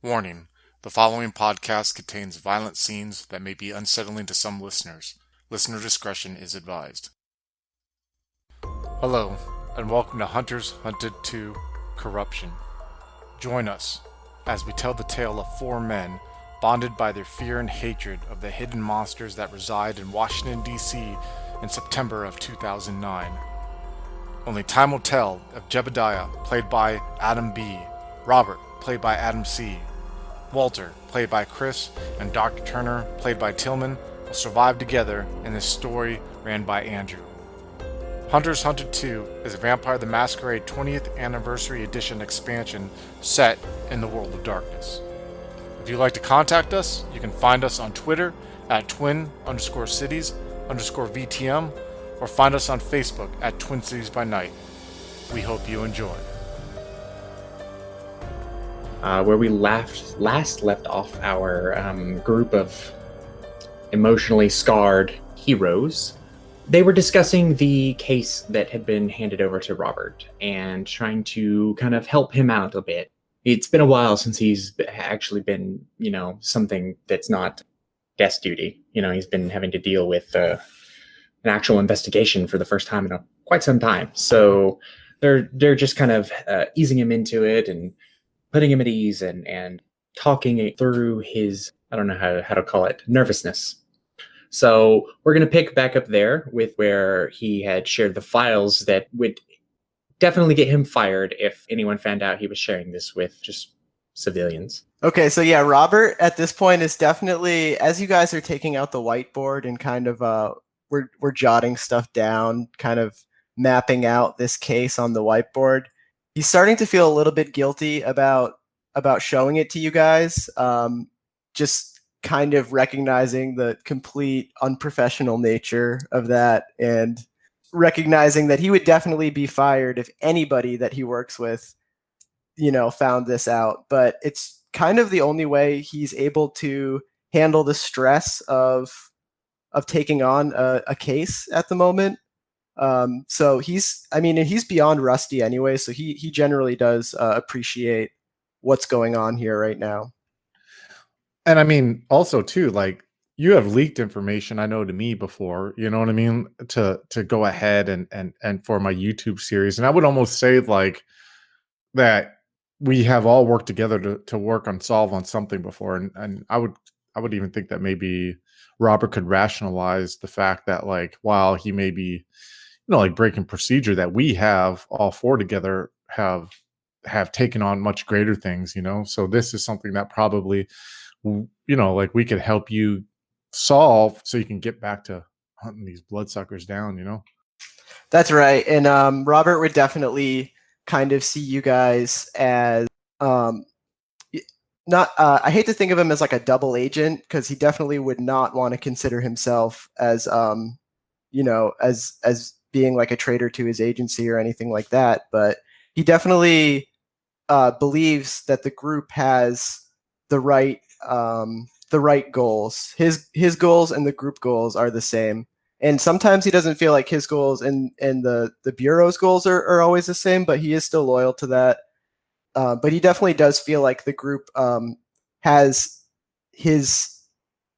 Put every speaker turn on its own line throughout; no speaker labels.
Warning: the following podcast contains violent scenes that may be unsettling to some listeners. Listener discretion is advised. Hello, and welcome to Hunters Hunted 2 Corruption. Join us as we tell the tale of four men bonded by their fear and hatred of the hidden monsters that reside in Washington, D.C. in September of 2009. Only time will tell if Jebediah, played by Adam B., Robert, played by Adam C., Walter, played by Chris, and Dr. Turner, played by Tillman, will survive together in this story ran by Andrew. Hunters Hunted 2 is a Vampire the Masquerade 20th Anniversary Edition expansion set in the World of Darkness. If you'd like to contact us, you can find us on Twitter at twin_cities_VTM or find us on Facebook at Twin Cities by Night. We hope you enjoy.
Where we last left off our group of emotionally scarred heroes, they were discussing the case that had been handed over to Robert and trying to kind of help him out a bit. It's been a while since he's actually been, something that's not desk duty. He's been having to deal with an actual investigation for the first time in quite some time. So they're just kind of easing him into it and putting him at ease and talking through his, I don't know how to call it, nervousness. So we're going to pick back up there with where he had shared the files that would definitely get him fired if anyone found out he was sharing this with just civilians.
Okay, so yeah, Robert at this point is definitely, as you guys are taking out the whiteboard and kind of we're jotting stuff down, kind of mapping out this case on the whiteboard. He's starting to feel a little bit guilty about showing it to you guys. Just kind of recognizing the complete unprofessional nature of that and recognizing that he would definitely be fired if anybody that he works with, found this out. But it's kind of the only way he's able to handle the stress of taking on a case at the moment. So he's beyond rusty anyway, so he generally does appreciate what's going on here right now.
And I mean, also too, like, you have leaked information, I know, to me before, you know what I mean, to go ahead and for my YouTube series. And I would almost say like that we have all worked together to work on solve on something before. And I would even think that maybe Robert could rationalize the fact that, like, while he may be, like, breaking procedure, that we have all four together have taken on much greater things, so this is something that probably, like, we could help you solve so you can get back to hunting these bloodsuckers down.
That's right. And Robert would definitely kind of see you guys as not I hate to think of him as like a double agent, because he definitely would not want to consider himself as as being like a traitor to his agency or anything like that. But he definitely believes that the group has the right goals. His goals and the group goals are the same. And sometimes he doesn't feel like his goals and the Bureau's goals are always the same, but he is still loyal to that. But he definitely does feel like the group has the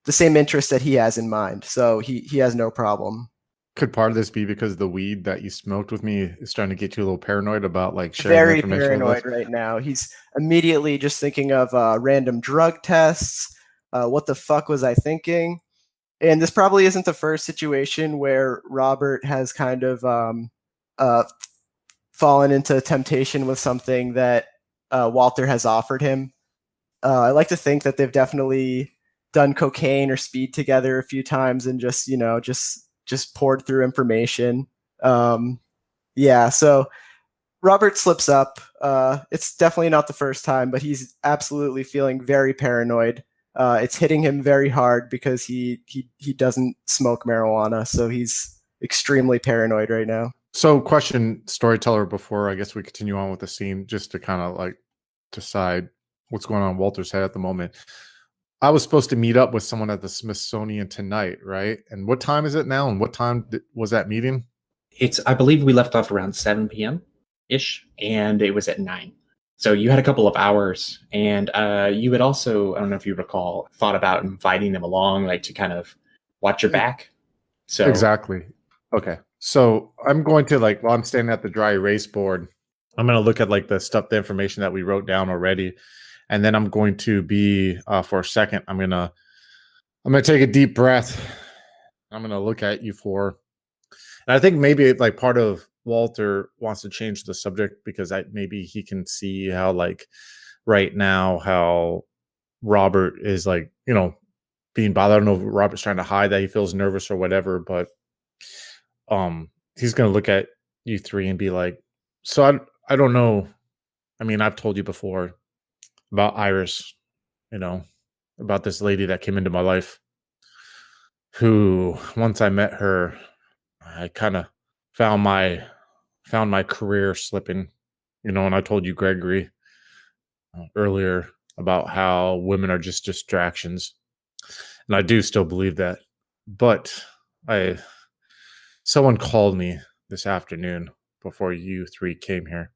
same interest that he has in mind. So he has no problem.
Could part of this be because the weed that you smoked with me is starting to get you a little paranoid about, like, sharing
Very
information
paranoid right now. He's immediately just thinking of random drug tests. What the fuck was I thinking? And this probably isn't the first situation where Robert has kind of fallen into temptation with something that Walter has offered him. I like to think that they've definitely done cocaine or speed together a few times and just poured through information. So Robert slips up. It's definitely not the first time, but he's absolutely feeling very paranoid. It's hitting him very hard because he doesn't smoke marijuana, so he's extremely paranoid right now.
So, question, storyteller, before I guess we continue on with the scene, just to kind of like decide what's going on in Walter's head at the moment. I was supposed to meet up with someone at the Smithsonian tonight, right? And what time is it now? And what time was that meeting?
I believe we left off around 7 p.m. ish, and it was at 9. So you had a couple of hours, and you had also, I don't know if you recall, thought about inviting them along, like to kind of watch your back. So
Exactly. Okay. So I'm going to while I'm standing at the dry erase board, I'm going to look at the information that we wrote down already, and then I'm going to be for a second. I'm gonna take a deep breath. I'm gonna look at you four, and I think maybe part of Walter wants to change the subject because maybe he can see how right now how Robert is being bothered. I don't know if Robert's trying to hide that he feels nervous or whatever, but he's gonna look at you three and be like, so I don't know. I mean, I've told you before about Iris, about this lady that came into my life who once I met her, I kind of found my career slipping, and I told you Gregory earlier about how women are just distractions. And I do still believe that. But I someone called me this afternoon before you three came here,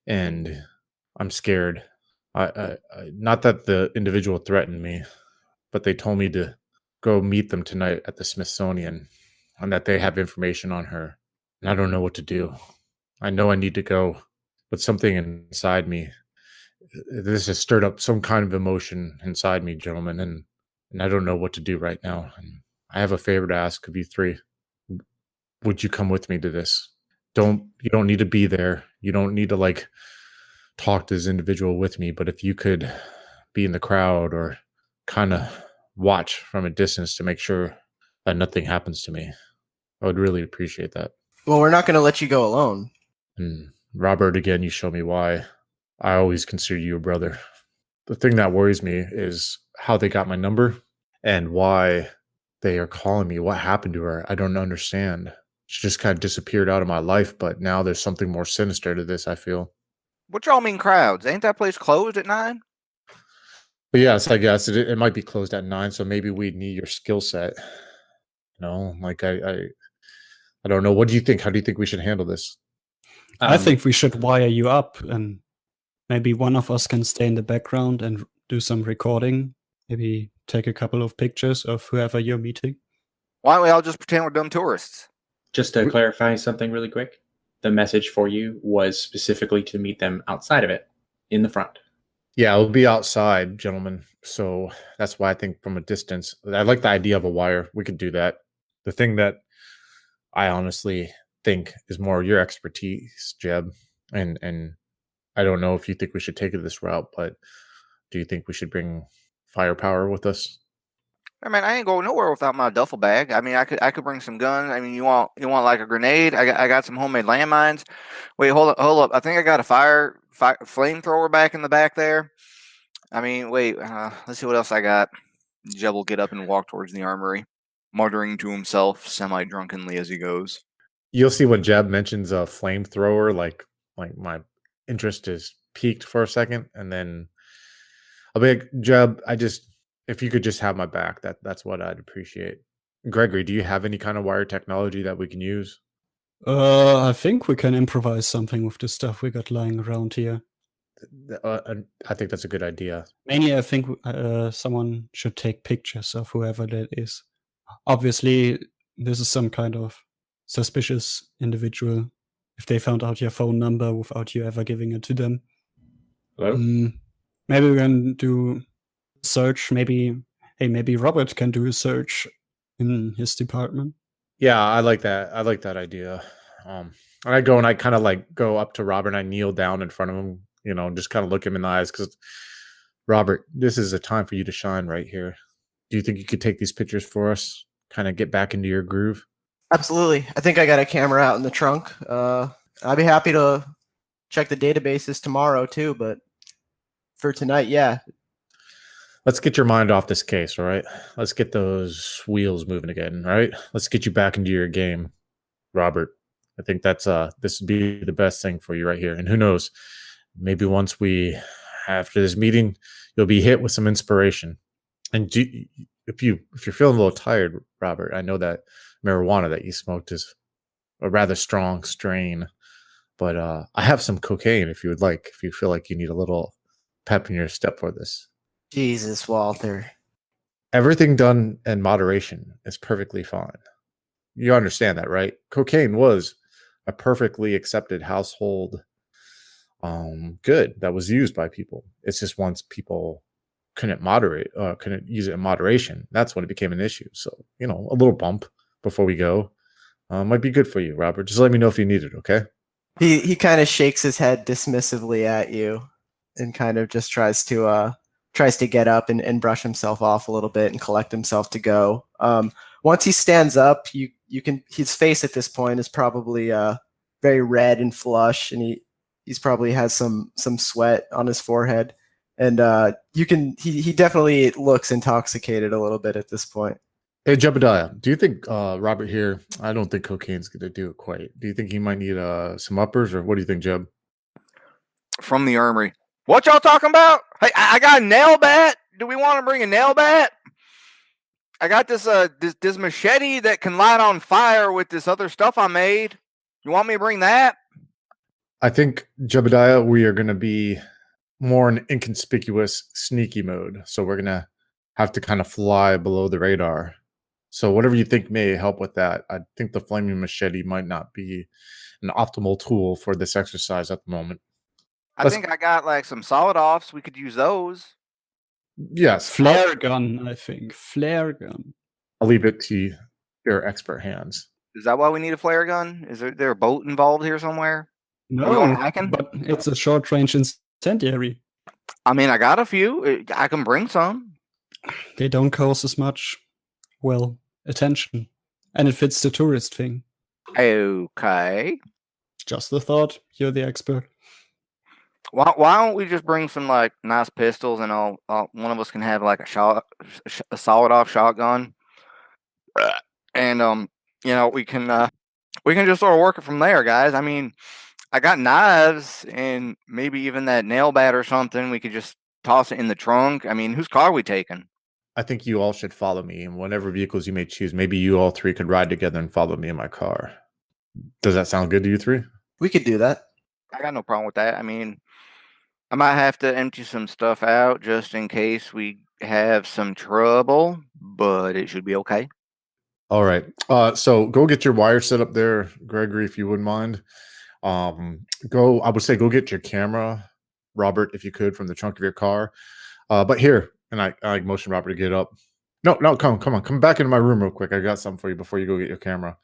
and I'm scared. Not that the individual threatened me, but they told me to go meet them tonight at the Smithsonian, and that they have information on her. And I don't know what to do. I know I need to go, but something inside me, this has stirred up some kind of emotion inside me, gentlemen, and I don't know what to do right now. And I have a favor to ask of you three. Would you come with me to this? You don't need to be there. You don't need to talk to this individual with me, but if you could be in the crowd or kind of watch from a distance to make sure that nothing happens to me, I would really appreciate that.
Well, we're not going to let you go alone.
And Robert, again, you show me why I always consider you a brother. The thing that worries me is how they got my number and why they are calling me. What happened to her? I don't understand. She just kind of disappeared out of my life, but now there's something more sinister to this, I feel.
What y'all mean crowds? Ain't that place closed at 9?
But yes, I guess it might be closed at 9, so maybe we'd need your skill set. I don't know. What do you think? How do you think we should handle this?
I think we should wire you up, and maybe one of us can stay in the background and do some recording. Maybe take a couple of pictures of whoever you're meeting.
Why don't we all just pretend we're dumb tourists?
just to clarify something really quick, the message for you was specifically to meet them outside of it, in the front.
Yeah, it'll be outside, gentlemen. So that's why I think from a distance, I like the idea of a wire. We could do that. The thing that I honestly think is more your expertise, Jeb, and I don't know if you think we should take it this route, but do you think we should bring firepower with us?
I mean, I ain't going nowhere without my duffel bag. I mean, I could bring some guns. I mean, you want like a grenade? I got some homemade landmines. Wait, hold up. I think I got a flamethrower back in the back there. I mean, wait. Let's see what else I got. Jeb will get up and walk towards the armory, muttering to himself semi-drunkenly as he goes.
You'll see when Jeb mentions a flamethrower, like my interest is piqued for a second, and then I'll be like, Jeb, if you could just have my back, that's what I'd appreciate. Gregory, do you have any kind of wire technology that we can use?
I think we can improvise something with the stuff we got lying around here.
I think that's a good idea.
Mainly, I think someone should take pictures of whoever that is. Obviously, this is some kind of suspicious individual. If they found out your phone number without you ever giving it to them.
Hello?
Maybe we can do search. Maybe Robert can do a search in his department.
Yeah, I like that. I like that idea. And I go and I kind of go up to Robert and I kneel down in front of him, just kind of look him in the eyes because, Robert, this is a time for you to shine right here. Do you think you could take these pictures for us? Kind of get back into your groove?
Absolutely. I think I got a camera out in the trunk. I'd be happy to check the databases tomorrow too, but for tonight, yeah.
Let's get your mind off this case, all right? Let's get those wheels moving again, all right? Let's get you back into your game, Robert. I think that's this would be the best thing for you right here. And who knows, maybe once after this meeting, you'll be hit with some inspiration. And if you're feeling a little tired, Robert, I know that marijuana that you smoked is a rather strong strain. But I have some cocaine if you would like, if you feel like you need a little pep in your step for this.
Jesus, Walter.
Everything done in moderation is perfectly fine. You understand that, right? Cocaine was a perfectly accepted household good that was used by people. It's just once people couldn't use it in moderation, that's when it became an issue. So, a little bump before we go might be good for you, Robert. Just let me know if you need it, okay?
He kind of shakes his head dismissively at you and kind of just tries to get up and brush himself off a little bit and collect himself to go. Once he stands up, you can his face at this point is probably very red and flush, and he's probably has some sweat on his forehead, and he definitely looks intoxicated a little bit at this point.
Hey, Jebediah, do you think Robert here, I don't think cocaine's going to do it quite. Do you think he might need some uppers, or what do you think, Jeb?
From the armory. What y'all talking about? Hey, I got a nail bat. Do we want to bring a nail bat? I got this this machete that can light on fire with this other stuff I made. You want me to bring that?
I think, Jebediah, we are going to be more in inconspicuous, sneaky mode. So we're going to have to kind of fly below the radar. So whatever you think may help with that, I think the flaming machete might not be an optimal tool for this exercise at the moment.
I think I got like some solid offs. We could use those.
Yes.
Flare gun, I think. Flare gun.
I'll leave it to your expert hands.
Is that why we need a flare gun? Is there a boat involved here somewhere?
No, but it's a short-range incendiary.
I mean, I got a few. I can bring some.
They don't cause as much, attention. And it fits the tourist thing.
Okay.
Just a thought. You're the expert.
Why don't we just bring some like nice pistols, and one of us can have like a solid off shotgun, and we can just sort of work it from there, guys. I mean, I got knives and maybe even that nail bat or something. We could just toss it in the trunk. I mean, whose car are we taking?
I think you all should follow me, and whatever vehicles you may choose, maybe you all three could ride together and follow me in my car. Does that sound good to you three?
We could do that.
I got no problem with that. I mean, I might have to empty some stuff out just in case we have some trouble, but it should be okay.
All right. So go get your wire set up there, Gregory, if you wouldn't mind. I would say go get your camera, Robert, if you could, from the trunk of your car. But here, and I motion Robert to get up. No, come on. Come back into my room real quick. I got something for you before you go get your camera.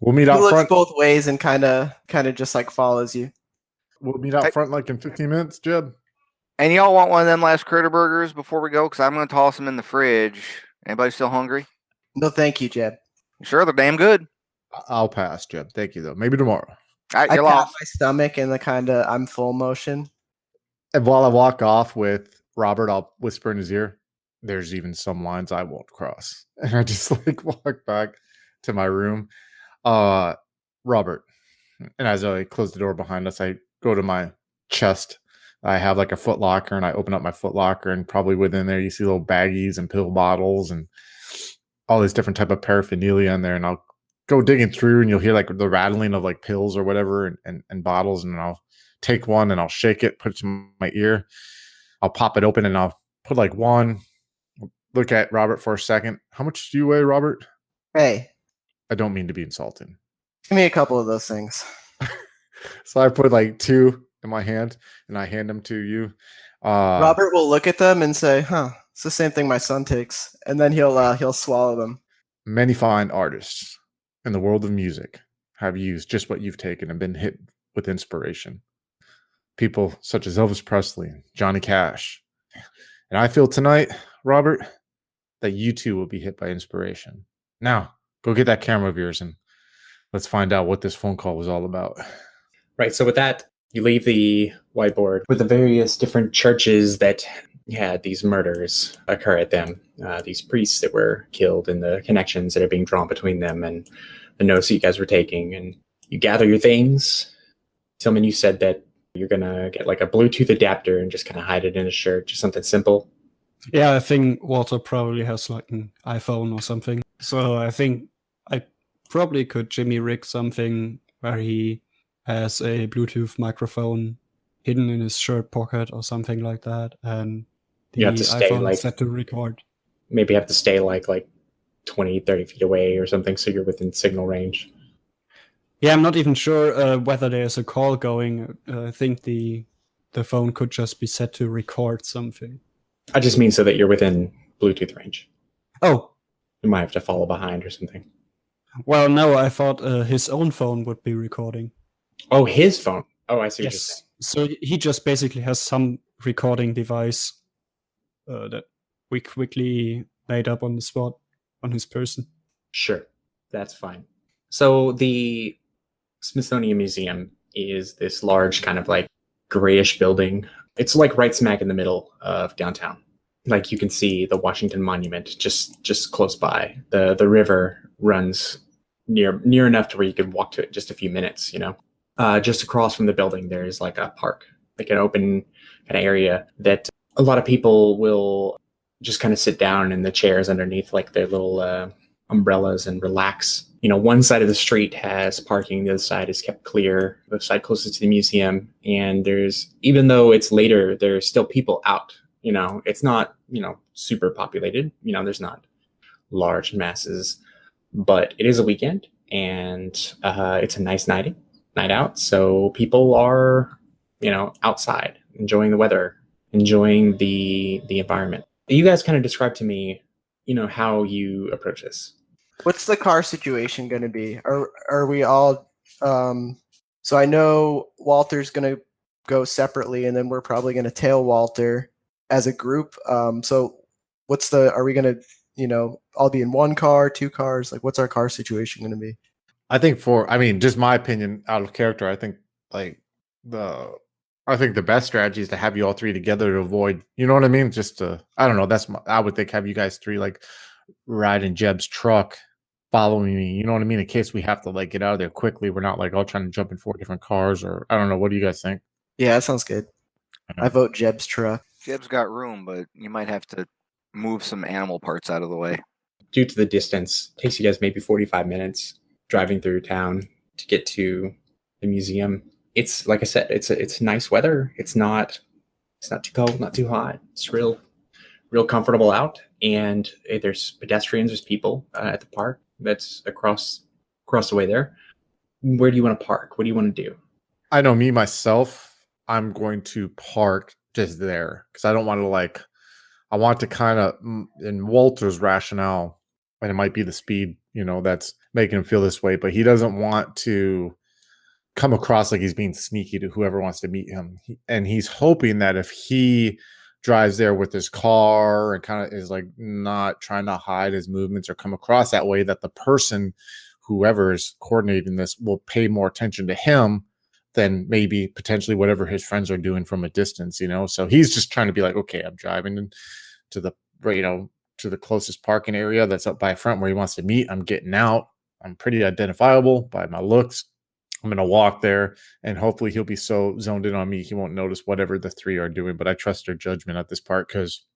We'll meet out front. He looks
both ways and kind of just like follows you.
We'll meet out front like in 15 minutes, Jeb.
And y'all want one of them last critter burgers before we go? Because I'm going to toss them in the fridge. Anybody still hungry?
No, thank you, Jeb.
Sure, they're damn good.
I'll pass, Jeb. Thank you, though. Maybe tomorrow.
All right,
I pat my stomach in the kind of I'm full motion.
And while I walk off with Robert, I'll whisper in his ear, there's even some lines I won't cross. And I just walk back to my room. Robert, and as I close the door behind us, I go to my chest. I have like a Foot Locker, and I open up my Foot Locker, and probably within there you see little baggies and pill bottles and all this different type of paraphernalia in there. And I'll go digging through, and you'll hear like the rattling of like pills or whatever and bottles. And I'll take one and I'll shake it, put it to my ear. I'll pop it open and I'll put like one. Look at Robert for a second. How much do you weigh, Robert?
Hey.
I don't mean to be insulting.
Give me a couple of those things.
So I put like two in my hand and I hand them to you.
Robert will look at them and say, it's the same thing my son takes. And then he'll swallow them.
Many fine artists in the world of music have used just what you've taken and been hit with inspiration. People such as Elvis Presley, Johnny Cash. And I feel tonight, Robert, that you too will be hit by inspiration. Now, go get that camera of yours and let's find out what this phone call was all about.
Right. So with that, you leave the whiteboard with the various different churches that had these murders occur at them. These priests that were killed and the connections that are being drawn between them and the notes that you guys were taking. And you gather your things. Tillman, you said that you're going to get like a Bluetooth adapter and just kind of hide it in a shirt, just something simple.
Yeah, I think Walter probably has like an iPhone or something. So I think I probably could Jimmy rig something where he has a Bluetooth microphone hidden in his shirt pocket or something like that, and the
You have to stay,
iPhone
like-
is set to record.
Maybe have to stay like 20, 30 feet away or something so you're within signal range.
Yeah, I'm not even sure whether there's a call going. I think the phone could just be set to record something.
I just mean so that you're within Bluetooth range.
Oh,
You might have to follow behind or something.
well, no, I thought his own phone would be recording.
Oh, his phone. Oh, I see what you're
Yes.
saying.
So he just basically has some recording device that we quickly made up on the spot on his person.
Sure, that's fine. So the Smithsonian Museum is this large kind of like grayish building. It's like right smack in the middle of downtown. Like you can see the Washington Monument just close by. The river runs near enough to where you could walk to it in just a few minutes, you know. Just across from the building there's like a park, like an open kind of area that a lot of people will just kind of sit down in the chairs underneath like their little umbrellas and relax. You know, one side of the street has parking, the other side is kept clear, the side closest to the museum. And there's, even though it's later, there's still people out. You know, it's not, you know, super populated. You know, there's not large masses, but it is a weekend and it's a nice night out. So people are, you know, outside enjoying the weather, enjoying the environment. You guys kind of describe to me, you know, how you approach this.
What's the car situation going to be? Are we all? So I know Walter's going to go separately, and then we're probably going to tail Walter as a group. So what's the? Are we going to, you know, all be in one car, two cars? Like, what's our car situation going to be?
I think just my opinion out of character, I think the best strategy is to have you all three together to avoid, you know what I mean? Just I don't know. I would think have you guys three like ride in Jeb's truck, following me. You know what I mean? In case we have to like get out of there quickly, we're not like all trying to jump in 4 different cars, or I don't know. What do you guys think?
Yeah, that sounds good. I vote Jeb's truck.
Jeb's got room, but you might have to move some animal parts out of the way.
Due to the distance, it takes you guys maybe 45 minutes driving through town to get to the museum. It's like I said, it's nice weather. It's not too cold, not too hot. It's real comfortable out. And there's pedestrians, there's people at the park that's across the way there. Where do you want to park? What do you want to do?
I know me myself, I'm going to park just there because I don't want to I want to kind of, in Walter's rationale, and it might be the speed, you know, that's making him feel this way, but he doesn't want to come across like he's being sneaky to whoever wants to meet him. And he's hoping that if he drives there with his car and kind of is like not trying to hide his movements or come across that way, that the person, whoever is coordinating this, will pay more attention to him than maybe potentially whatever his friends are doing from a distance, you know? So he's just trying to be like, okay, I'm driving to the, you know, to the closest parking area that's up by front where he wants to meet. I'm getting out. I'm pretty identifiable by my looks. I'm going to walk there and hopefully he'll be so zoned in on me he won't notice whatever the three are doing. But I trust their judgment at this part because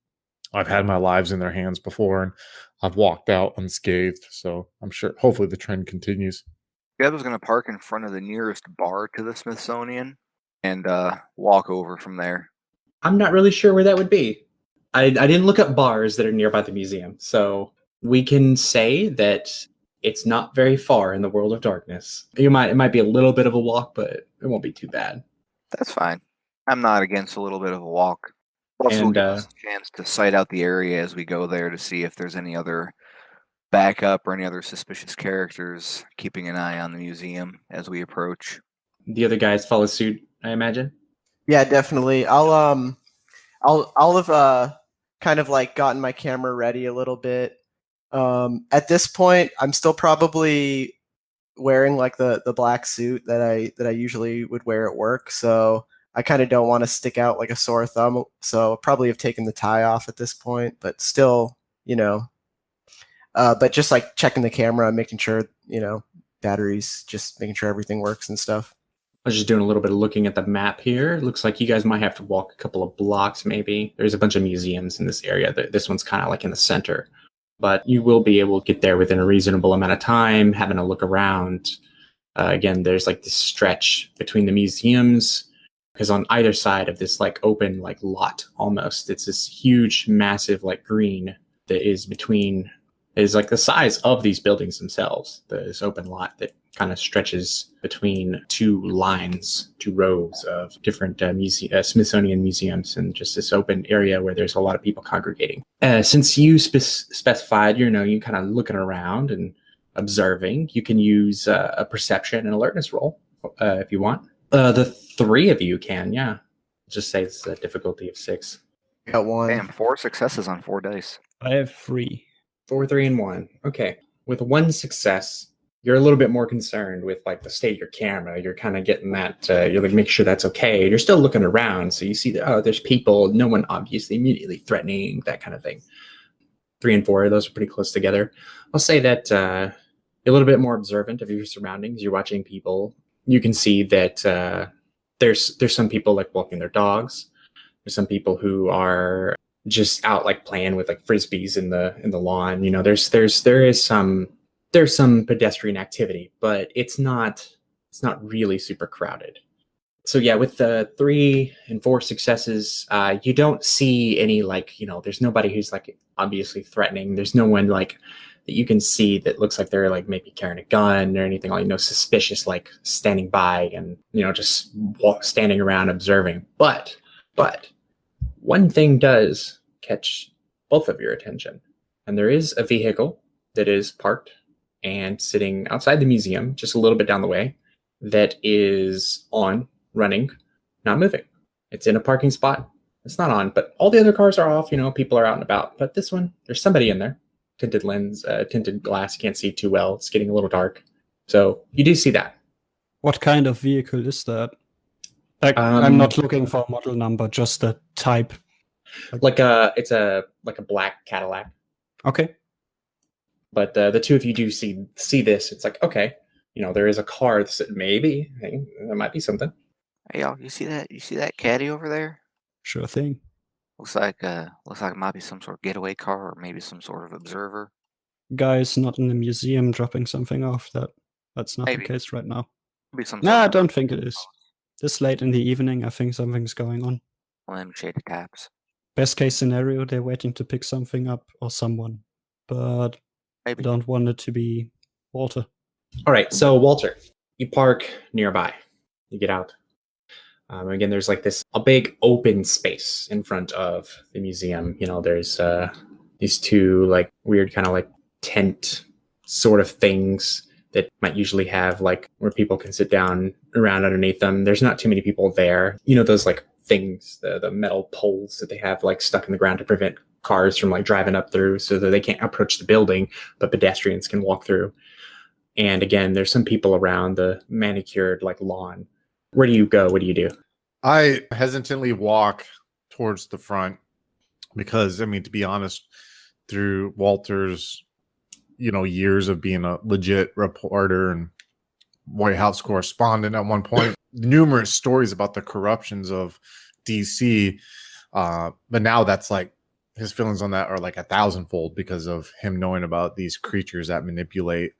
I've had my lives in their hands before and I've walked out unscathed. So I'm sure hopefully the trend continues.
Jeb was going to park in front of the nearest bar to the Smithsonian and walk over from there.
I'm not really sure where that would be. I didn't look up bars that are nearby the museum, so we can say that it's not very far in the world of darkness. It might be a little bit of a walk, but it won't be too bad.
That's fine. I'm not against a little bit of a walk. Plus, it'll
And
give us a chance to sight out the area as we go there to see if there's any other backup or any other suspicious characters keeping an eye on the museum as we approach.
the other guys follow suit, I imagine.
Yeah, definitely. I'll have kind of like gotten my camera ready a little bit. At this point, I'm still probably wearing like the black suit that I usually would wear at work, so I kind of don't want to stick out like a sore thumb. So I'll probably have taken the tie off at this point, but still, you know. But just like checking the camera, making sure, you know, batteries, just making sure everything works and stuff.
I was just doing a little bit of looking at the map here. Looks like you guys might have to walk a couple of blocks, maybe. There's a bunch of museums in this area. This one's kind of like in the center. But you will be able to get there within a reasonable amount of time, having a look around. Again, there's like this stretch between the museums, because on either side of this like open like lot almost, it's this huge, massive like green that is like the size of these buildings themselves. This open lot that kind of stretches between two rows of different Smithsonian museums, and just this open area where there's a lot of people congregating. Since you specified, you kind of looking around and observing, you can use a perception and alertness roll if you want. The three of you can, yeah. Just say it's a difficulty of 6.
Got one.
Damn, 4 successes on 4 dice.
I have 3.
4, 3, and 1. Okay. With 1 success, you're a little bit more concerned with like the state of your camera. You're kind of getting that, you're like, make sure that's okay. You're still looking around. So you see that, there's people, no one obviously immediately threatening, that kind of thing. 3 and 4, those are pretty close together. I'll say that you're a little bit more observant of your surroundings. You're watching people. You can see that there's some people like walking their dogs. There's some people who are just out like playing with like frisbees in the lawn. There's some pedestrian activity, but it's not really super crowded. So yeah, with the 3 and 4 successes, you don't see any like, there's nobody who's like obviously threatening. There's no one like that you can see that looks like they're like maybe carrying a gun or anything, like suspicious, like standing by and just standing around observing. But one thing does catch both of your attention, and there is a vehicle that is parked and sitting outside the museum, just a little bit down the way, that is running, not moving. It's in a parking spot. It's not on, but all the other cars are off. People are out and about. But this one, there's somebody in there. Tinted lens, tinted glass. You can't see too well. It's getting a little dark. So you do see that.
What kind of vehicle is that? Like, I'm not looking for a model number, just the type.
It's a black Cadillac.
Okay.
But the two of you do see this. It's like, okay, there is a car that maybe there might be something.
Hey y'all, you see that? You see that caddy over there?
Sure thing.
Looks like it might be some sort of getaway car, or maybe some sort of observer.
Guy's not in the museum dropping something off. That's not
Maybe.
the case right now.
Maybe some.
No, I don't think it is. This late in the evening, I think something's going on.
One of them shady taps.
Best case scenario, they're waiting to pick something up or someone. But
Maybe.
I don't want it to be Walter.
All right, so Walter, you park nearby. You get out. Again, there's like a big open space in front of the museum. There's these two like weird kind of like tent sort of things that might usually have like where people can sit down around underneath them. There's not too many people there. Those like things, the metal poles that they have like stuck in the ground to prevent cars from like driving up through, so that they can't approach the building, but pedestrians can walk through. And again, there's some people around the manicured like lawn. Where do you go? What do you do?
I hesitantly walk towards the front because, to be honest, through Walter's, years of being a legit reporter and White House correspondent at one point, numerous stories about the corruptions of DC. But now that's like his feelings on that are like 1,000-fold because of him knowing about these creatures that manipulate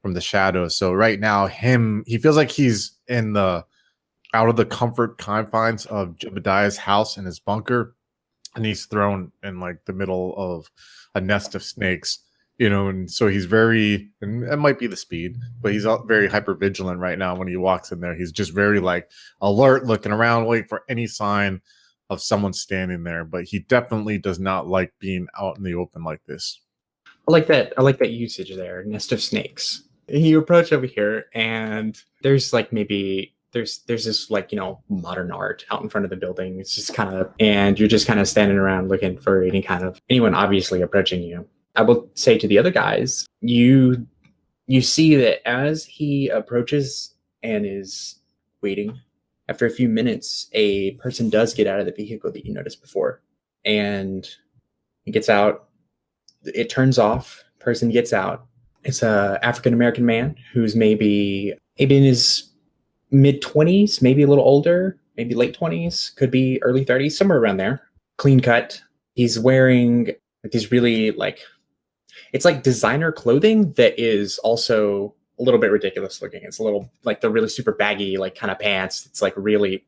from the shadows. So right now, he feels like he's out of the comfort confines of Jebediah's house and his bunker, and he's thrown in like the middle of a nest of snakes, and so he's and it might be the speed, but he's very hyper vigilant right now. When he walks in there, he's just very like alert, looking around, waiting for any sign of someone standing there. But he definitely does not like being out in the open like this.
I like that usage there, nest of snakes. You approach over here, and there's like maybe there's this like modern art out in front of the building. It's just and you're just kind of standing around looking for anyone obviously approaching you. I will say to the other guys, you see that as he approaches and is waiting, after a few minutes, a person does get out of the vehicle that you noticed before, and he gets out. It turns off. Person gets out. It's a African American man who's maybe in his mid-20s, maybe a little older, maybe late 20s, could be early 30s, somewhere around there. Clean cut. He's wearing these really it's like designer clothing that is also a little bit ridiculous looking. It's a little like the really super baggy, like kind of pants. It's like really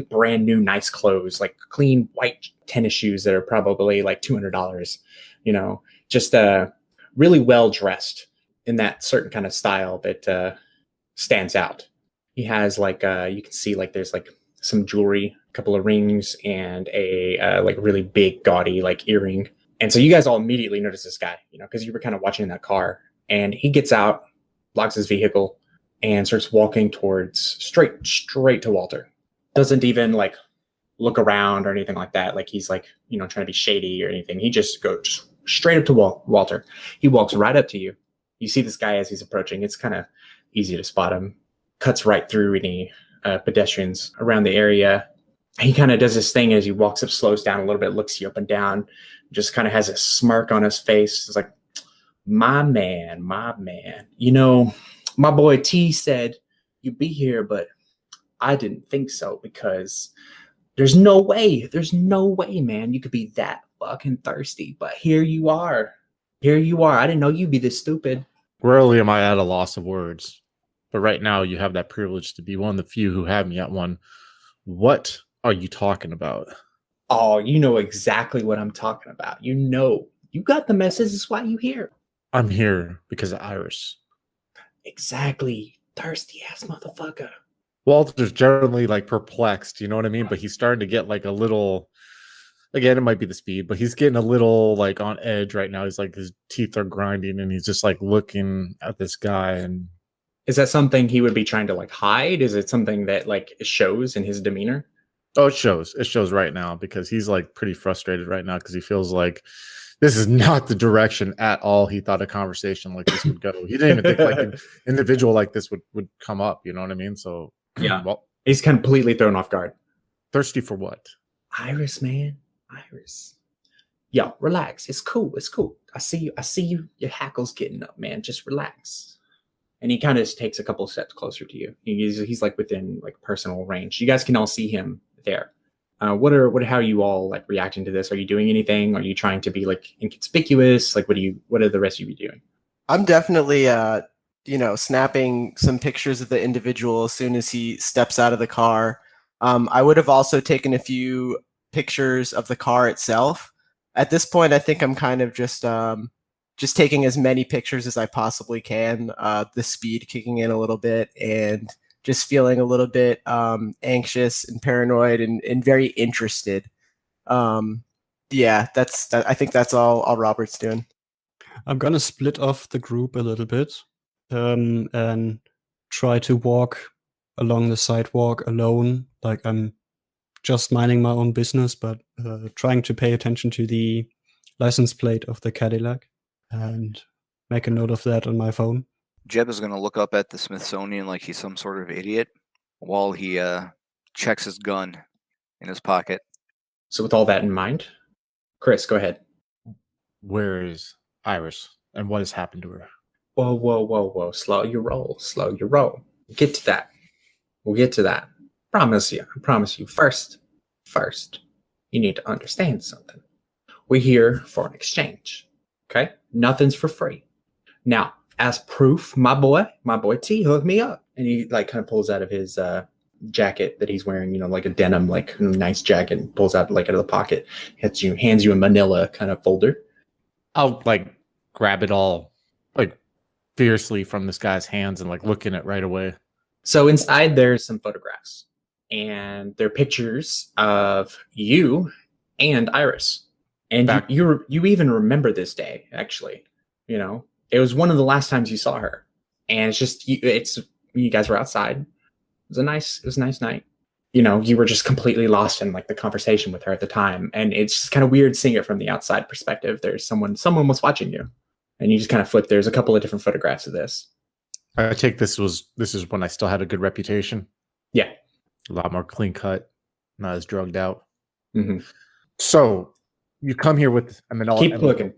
brand new, nice clothes, like clean white tennis shoes that are probably like $200. You know, just really well dressed in that certain kind of style that stands out. He has like you can see like there's like some jewelry, a couple of rings, and a like really big gaudy like earring. And so you guys all immediately notice this guy, you know, because you were kind of watching in that car. And he gets out, locks his vehicle, and starts walking towards straight to Walter. Doesn't even like look around or anything like that. Like he's like, you know, trying to be shady or anything. He just goes straight up to Walter. He walks right up to you. You see this guy as he's approaching. It's kind of easy to spot him. Cuts right through any pedestrians around the area. He kind of does this thing as he walks up, slows down a little bit, looks you up and down, just kind of has a smirk on his face. It's like, my man. You know, my boy T said you'd be here, but I didn't think so because there's no way, man, you could be that fucking thirsty. But here you are. I didn't know you'd be this stupid.
Rarely am I at a loss of words, but right now you have that privilege to be one of the few who have me at one. What are you talking about?
Oh, you know exactly what I'm talking about. You know, you got the message. That's why you here.
I'm here because of Iris.
Exactly. Thirsty ass motherfucker.
Walter's generally like perplexed, you know what I mean? But he's starting to get like a little, again, it might be the speed, but he's getting a little like on edge right now. He's like, his teeth are grinding and he's just like looking at this guy. And
is that something he would be trying to like hide? Is it something that like shows in his demeanor?
Oh, it shows right now because he's like pretty frustrated right now because he feels like this is not the direction at all he thought a conversation like this would go. He didn't even think like an individual like this would come up, you know what I mean? So
yeah,
well,
he's completely thrown off guard.
Thirsty for what?
Iris, man. Iris. Yo, relax. It's cool. I see you. Your hackle's getting up, man. Just relax. And he kind of takes a couple steps closer to you. He's like within like personal range. You guys can all see him there. How are you all like reacting to this? Are you doing anything? Are you trying to be like inconspicuous? Like what are the rest of you doing?
I'm definitely snapping some pictures of the individual as soon as he steps out of the car. I would have also taken a few pictures of the car itself. At this point, I think I'm kind of just taking as many pictures as I possibly can. The speed kicking in a little bit and just feeling a little bit anxious and paranoid and very interested. Yeah, I think that's all Robert's doing.
I'm gonna split off the group a little bit and try to walk along the sidewalk alone, like I'm just minding my own business, but trying to pay attention to the license plate of the Cadillac and make a note of that on my phone.
Jeb is going to look up at the Smithsonian like he's some sort of idiot while he checks his gun in his pocket.
So with all that in mind, Chris, go ahead.
Where is Iris and what has happened to her?
Whoa. Slow your roll. We'll get to that. I promise you. First, you need to understand something. We're here for an exchange. Okay? Nothing's for free. Now, as proof, my boy T hooked me up. And he like kind of pulls out of his jacket that he's wearing, you know, like a denim, like nice jacket, and pulls out like out of the pocket, hands you a manila kind of folder.
I'll like grab it all like fiercely from this guy's hands and like look in it right away.
So inside there's some photographs. And they're pictures of you and Iris. And you even remember this day, actually. You know, it was one of the last times you saw her. And it's just, you guys were outside. It was a nice night. You know, you were just completely lost in like the conversation with her at the time. And it's just kind of weird seeing it from the outside perspective. There's someone was watching you. And you just kind of flip. There's a couple of different photographs of this.
I take this is when I still had a good reputation.
Yeah.
A lot more clean cut, not as drugged out.
Mm-hmm.
So you come here with
Keep looking.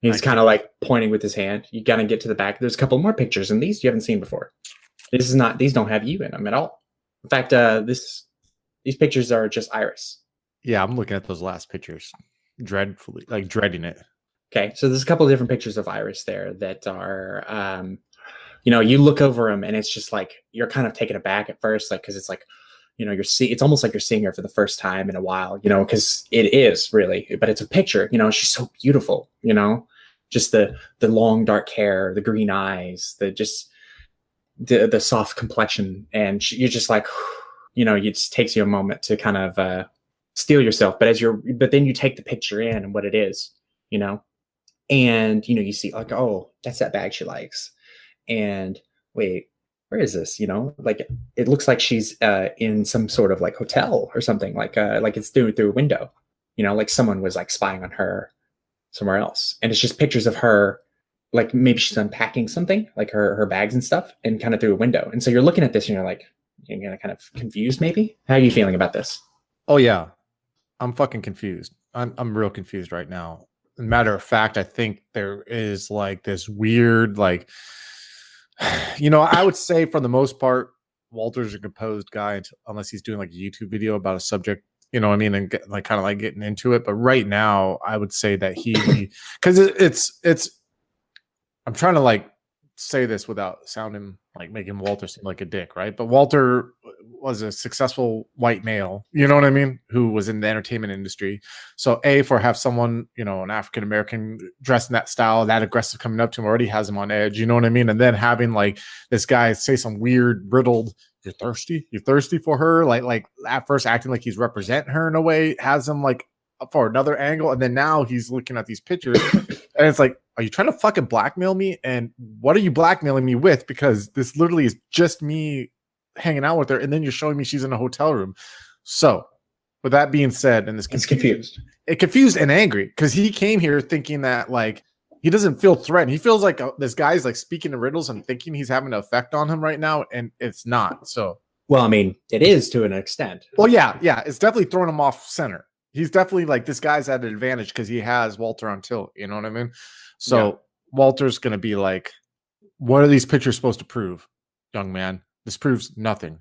He's kind of like pointing with his hand. You gotta get to the back. There's a couple more pictures in these you haven't seen before. These don't have you in them at all. In fact, these pictures are just Iris.
Yeah, I'm looking at those last pictures, dreading it.
Okay, so there's a couple of different pictures of Iris there that are, you look over them and it's just like you're kind of taken aback at first, like because it's like, it's almost like you're seeing her for the first time in a while, because it is really, but it's a picture, she's so beautiful, just the long dark hair, the green eyes, the soft complexion, and you're just like, it just takes you a moment to kind of steel yourself, but then you take the picture in and what it is, and you see like, oh, that's that bag she likes, and wait, where is this? Like it looks like she's in some sort of like hotel or something, like it's through a window, like someone was like spying on her somewhere else, and it's just pictures of her, like maybe she's unpacking something, like her bags and stuff, and kind of through a window. And so you're looking at this and you're kind of confused. Maybe, how are you feeling about this?
Oh yeah, I'm fucking confused. I'm real confused right now. Matter of fact, I think there is like this weird, like, I would say for the most part, Walter's a composed guy unless he's doing like a YouTube video about a subject, and like kind of like getting into it. But right now, I would say that because it's. I'm trying to like say this without sounding like making Walter seem like a dick, right? But Walter was a successful white male, you know what I mean, who was in the entertainment industry. So have someone, an African American dressed in that style, that aggressive, coming up to him already has him on edge, you know what I mean? And then having like this guy say some weird riddled, you're thirsty for her, like at first acting like he's representing her in a way, has him like for another angle, and then now he's looking at these pictures and it's like, are you trying to fucking blackmail me? And what are you blackmailing me with? Because this literally is just me hanging out with her, and then you're showing me she's in a hotel room. So with that being said, and
it's confused.
Confused and angry, because he came here thinking that like he doesn't feel threatened. He feels like this guy's like speaking in riddles and thinking he's having an effect on him right now, and it's not. So
well, I mean, it is to an extent.
Well, yeah, it's definitely throwing him off center. He's definitely like, this guy's at an advantage because he has Walter on tilt. You know what I mean? So yeah. Walter's going to be like, what are these pictures supposed to prove, young man? This proves nothing.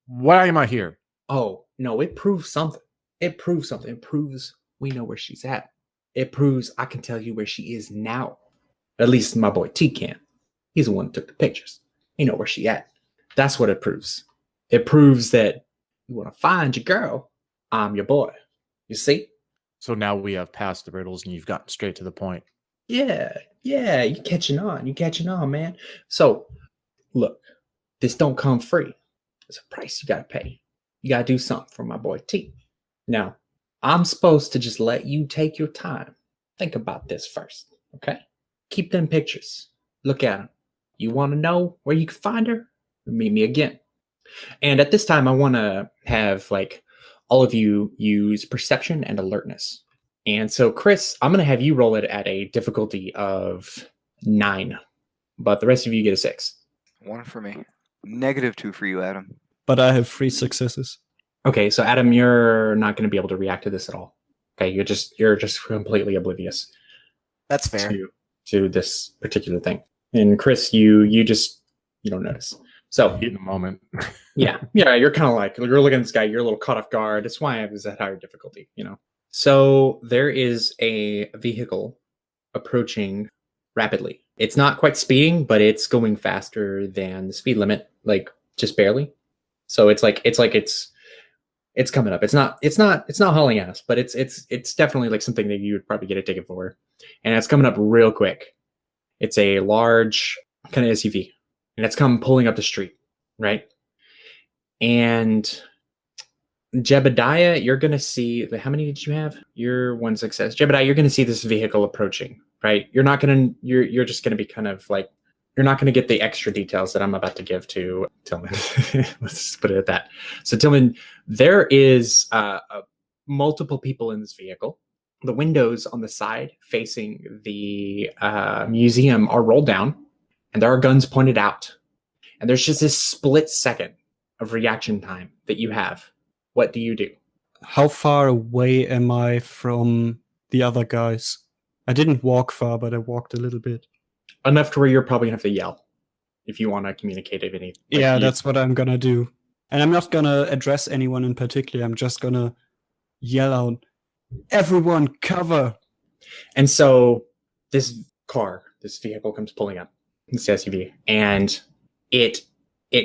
Why am I here?
Oh, no, it proves something. It proves something. It proves we know where she's at. It proves I can tell you where she is now. At least my boy T can. He's the one who took the pictures. He know where she at. That's what it proves. It proves that you want to find your girl, I'm your boy. You see?
So now we have passed the riddles and you've gotten straight to the point.
Yeah, you're catching on, man. So, look, this don't come free. There's a price you gotta pay. You gotta do something for my boy T. Now, I'm supposed to just let you take your time. Think about this first, okay? Keep them pictures. Look at them. You want to know where you can find her? Meet me again. And at this time, I want to have like all of you use perception and alertness. And so, Chris, I'm going to have you roll it at a difficulty of 9, but the rest of you get a 6.
1 for me. -2 for you, Adam.
But I have 3 successes.
Okay, so Adam, you're not going to be able to react to this at all. Okay, you're just completely oblivious.
That's fair.
To this particular thing. And Chris, you don't notice. So
in a moment.
yeah, you're kind of like, you're looking at this guy, you're a little caught off guard. That's why I was at higher difficulty, So there is a vehicle approaching rapidly. It's not quite speeding, but it's going faster than the speed limit, like just barely. So it's coming up. It's not hauling ass, but it's definitely like something that you would probably get a ticket for. And it's coming up real quick. It's a large kind of SUV, and it's come pulling up the street, right? And Jebediah, you're going to see, how many did you have? You're 1 success. Jebediah, you're going to see this vehicle approaching, right? You're just going to be kind of like, you're not going to get the extra details that I'm about to give to Tillman. Let's just put it at that. So Tillman, there is multiple people in this vehicle. The windows on the side facing the museum are rolled down, and there are guns pointed out. And there's just this split second of reaction time that you have. What do you do?
How far away am I from the other guys? I didn't walk far, but I walked a little bit.
Enough to where you're probably going to have to yell if you want to communicate anything.
Yeah, that's what I'm going to do. And I'm not going to address anyone in particular. I'm just going to yell out, everyone cover.
And so this vehicle comes pulling up, this SUV, and it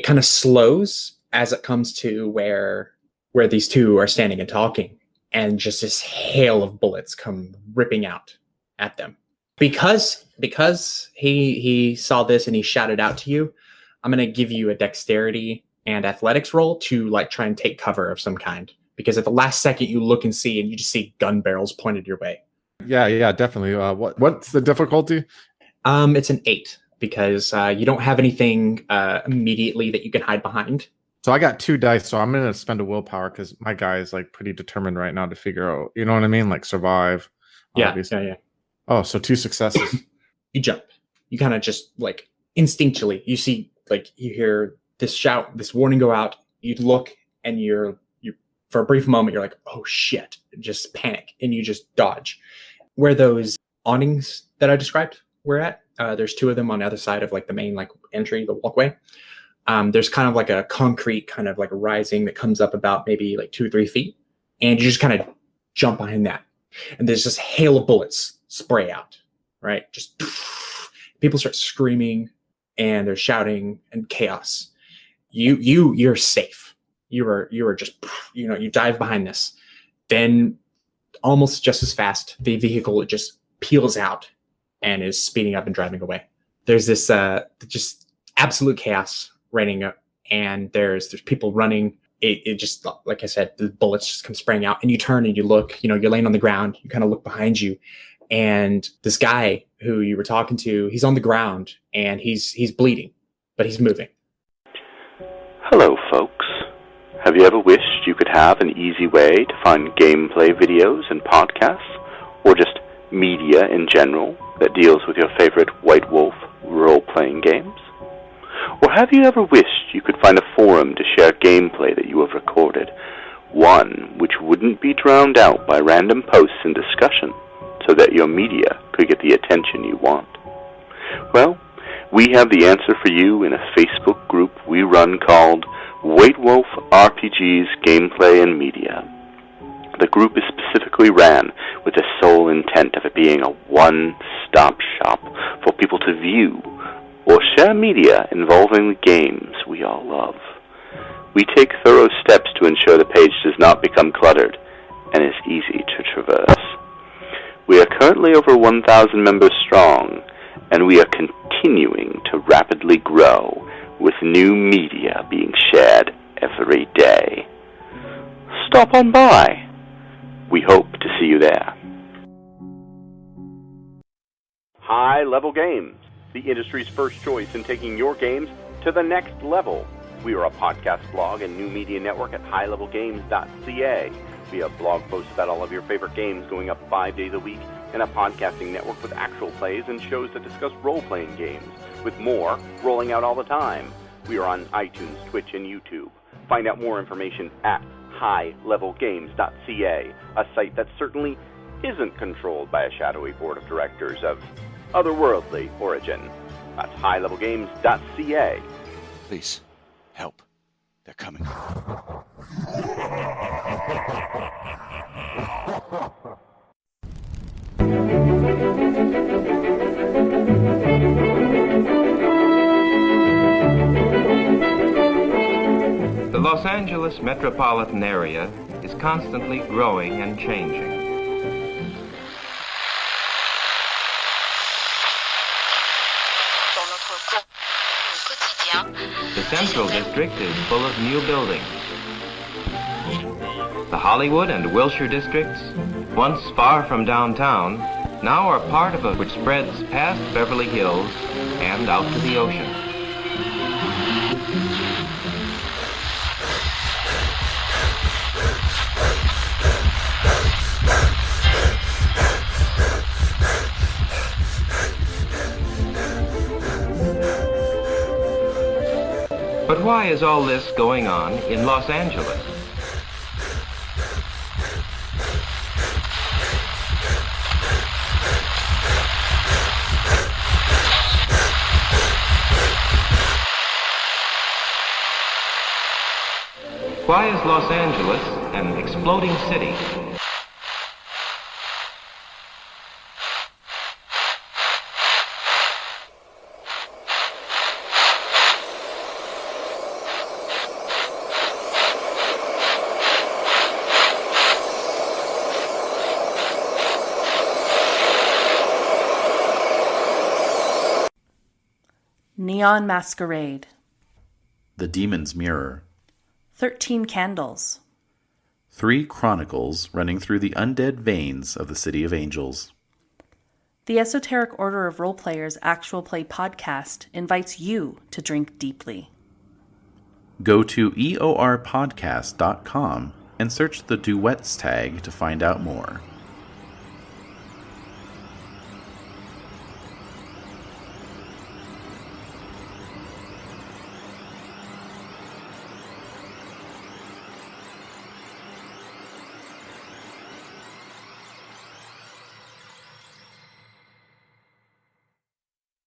kind of slows as it comes to where these two are standing and talking, and just this hail of bullets come ripping out at them. Because he saw this and he shouted out to you, I'm going to give you a dexterity and athletics roll to like try and take cover of some kind. Because at the last second you look and see, and you just see gun barrels pointed your way.
Yeah, definitely. What's the difficulty?
It's an 8 because you don't have anything immediately that you can hide behind.
So I got 2 dice, so I'm going to spend a willpower because my guy is like pretty determined right now to figure out, you know what I mean? Like survive.
Yeah.
Oh, so 2 successes.
You jump. You kind of just like instinctually, you see, like you hear this shout, this warning go out. You look and you for a brief moment, you're like, oh shit, just panic. And you just dodge. Where those awnings that I described were at, there's 2 of them on the other side of like the main like entry, the walkway. There's kind of like a concrete kind of like a rising that comes up about maybe like 2 or 3 feet. And you just kind of jump behind that. And there's just hail of bullets spray out, right? Just people start screaming and they're shouting and chaos. You're safe. You are just, you dive behind this. Then almost just as fast, the vehicle just peels out and is speeding up and driving away. There's this just absolute chaos reigning up, and there's people running. It just, like I said, the bullets just come spraying out, and you turn and you look, you're laying on the ground, you kind of look behind you, and this guy who you were talking to, he's on the ground and he's bleeding, but he's moving.
Hello, folks. Have you ever wished you could have an easy way to find gameplay videos and podcasts, or just media in general that deals with your favorite White Wolf role-playing games? Or have you ever wished you could find a forum to share gameplay that you have recorded, one which wouldn't be drowned out by random posts and discussion, so that your media could get the attention you want? Well, we have the answer for you in a Facebook group we run called White Wolf RPGs Gameplay and Media. The group is specifically ran with the sole intent of it being a one-stop shop for people to view or share media involving the games we all love. We take thorough steps to ensure the page does not become cluttered and is easy to traverse. We are currently over 1,000 members strong, and we are continuing to rapidly grow, with new media being shared every day. Stop on by. We hope to see you there. High Level Games, the industry's first choice in taking your games to the next level. We are a podcast blog and new media network at highlevelgames.ca. We have blog posts about all of your favorite games going up 5 days a week, and a podcasting network with actual plays and shows that discuss role-playing games, with more rolling out all the time. We are on iTunes, Twitch, and YouTube. Find out more information at highlevelgames.ca, a site that certainly isn't controlled by a shadowy board of directors of otherworldly origin. That's highlevelgames.ca.
Please, help. They're coming.
The Los Angeles metropolitan area is constantly growing and changing. The Central District is full of new buildings. The Hollywood and Wilshire districts, once far from downtown, now are part of a which spreads past Beverly Hills and out to the ocean. But why is all this going on in Los Angeles? Why is Los Angeles an exploding city?
Neon Masquerade.
The Demon's Mirror.
13 Candles.
3 chronicles running through the undead veins of the City of Angels.
The Esoteric Order of Roleplayers Actual Play podcast invites you to drink deeply.
Go to eorpodcast.com and search the duets tag to find out more.